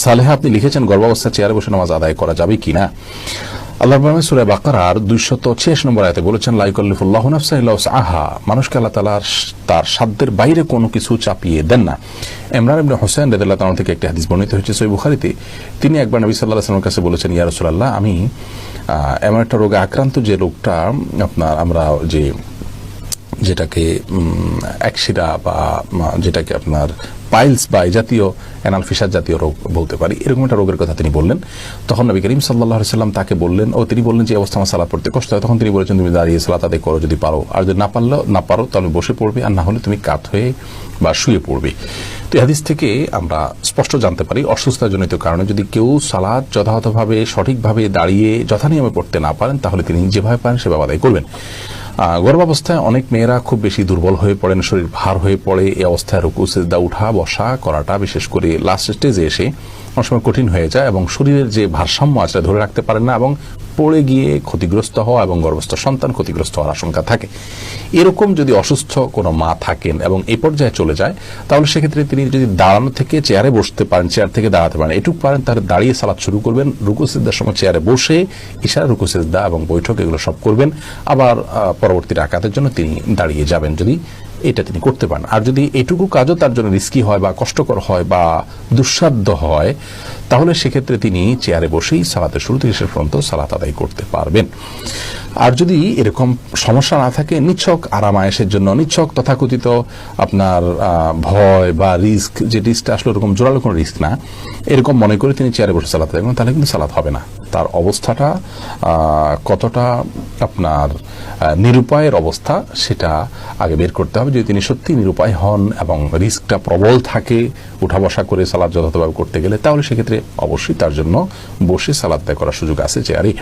সালেহা আপনি লিখেছেন গর্ভাবস্থায় চেয়ারে বসে নামাজ আদায় করা যাবে কিনা। আল্লাহ পাক সূরা বাকারার 286 নম্বর আয়াতে বলেছেন, লা ইউকাল্লিফুল্লাহু নাফসান ইল্লা উসআহা, মানুষকে আল্লাহ তাআলা তার সাধ্যের বাইরে কোনো কিছু চাপিয়ে দেন না। ইমরান ইবনে হুসাইন রাদিয়াল্লাহু তাআলা থেকে একটি হাদিস বর্ণিত হয়েছে সহিহ বুখারীতে। তিনি একবার নবী সাল্লাল্লাহু আলাইহি ওয়াসাল্লামের কাছে বলেছেন, ইয়া রাসূলুল্লাহ, আমি এমন একটা রোগে আক্রান্ত যে রোগটা আপনার আমরা যেটাকে একশিরা বা যেটাকে আপনার পাইলস বা এই জাতীয় অ্যানাল ফিসার জাতীয় রোগ বলতে পারি, এরকম একটা রোগের কথা তিনি বললেন। তখন নবী করিম সাল্লাল্লাহু আলাইহি ওয়াসাল্লাম তাকে বললেন, তিনি বললেন যে অবস্থা আমার সালাত পড়তে কষ্ট হয়। তখন তিনি বলেছেন, তুমি দাঁড়িয়ে সালাত আদায় করো যদি পারো, আর যদি না পারো তাহলে বসে পড়বে, আর না হলে তুমি কাত হয়ে বা শুয়ে পড়বে। তো এই হাদিস থেকে আমরা স্পষ্ট জানতে পারি অসুস্থতাজনিত কারণে যদি কেউ সালাত যথাযথভাবে সঠিকভাবে দাঁড়িয়ে যথানিয়মে পড়তে না পারেন, তাহলে তিনি যেভাবে পারেন সেভাবে আদায় করবেন। গর্ভাবস্থায় অনেক মেয়েরা খুব বেশি দুর্বল হয়ে পড়েন, শরীর ভার হয়ে পড়ে। এই অবস্থায় রুকু সিজদা উঠা বসা করাটা বিশেষ করে লাস্ট স্টেজে এসে অনেক সময় কঠিন হয়ে যায় এবং শরীরের যে ভারসাম্য আছে ধরে রাখতে পারেন না এবং পড়ে গিয়ে ক্ষতিগ্রস্ত হওয়া এবং গর্ভস্থ সন্তান ক্ষতিগ্রস্ত হওয়ার আশঙ্কা থাকে। এরকম যদি অসুস্থ কোনো মা থাকেন এবং এই পর্যায়ে চলে যায়, তাহলে সেক্ষেত্রে তিনি যদি দাঁড়ানো থেকে চেয়ারে বসতে পারেন, চেয়ার থেকে দাঁড়াতে পারেন, এটুকু পারেন, তাহলে দাঁড়িয়ে সালাত শুরু করবেন। রুকু সিজদার সময় চেয়ারে বসে ইশারা রুকু সিজদা এবং বৈঠক এগুলো সব করবেন। আবার পরবর্তী রাকাতের জন্য তিনি দাঁড়িয়ে যাবেন, যদি এটা তিনি করতে পারেন। আর যদি এটুকু কাজও তার জন্য রিস্কি হয় বা কষ্টকর হয় বা দুঃসাধ্য হয়, তাহলে সেক্ষেত্রে তিনি চেয়ারে বসেই সালাতের শুরু থেকে শেষ পর্যন্ত সালাত আদায় করতে পারবেন। আর যদি এরকম সমস্যা না থাকে, নিছক আরামায়েশের জন্য, নিছক তথাকথিত আপনার ভয় বা রিস্ক, যে রিস্কটা আসলে এরকম জোরালো কোনো রিস্ক না, এরকম মনে করে তিনি চেয়ারে বসে সালাত আদায় করেন, তাহলে কিন্তু সালাত হবে না। তার অবস্থাটা কতটা আপনার নিরুপায়ের অবস্থা সেটা আগে বের করতে হবে। যদি তিনি সত্যি নিরুপায় হন এবং রিস্কটা প্রবল থাকে উঠা বসা করে সালাত যথাযথভাবে করতে গেলে, তাহলে সেক্ষেত্রে অবশ্যই তার জন্য বসে সালাত আদায় করার সুযোগ আছে চেয়ারে।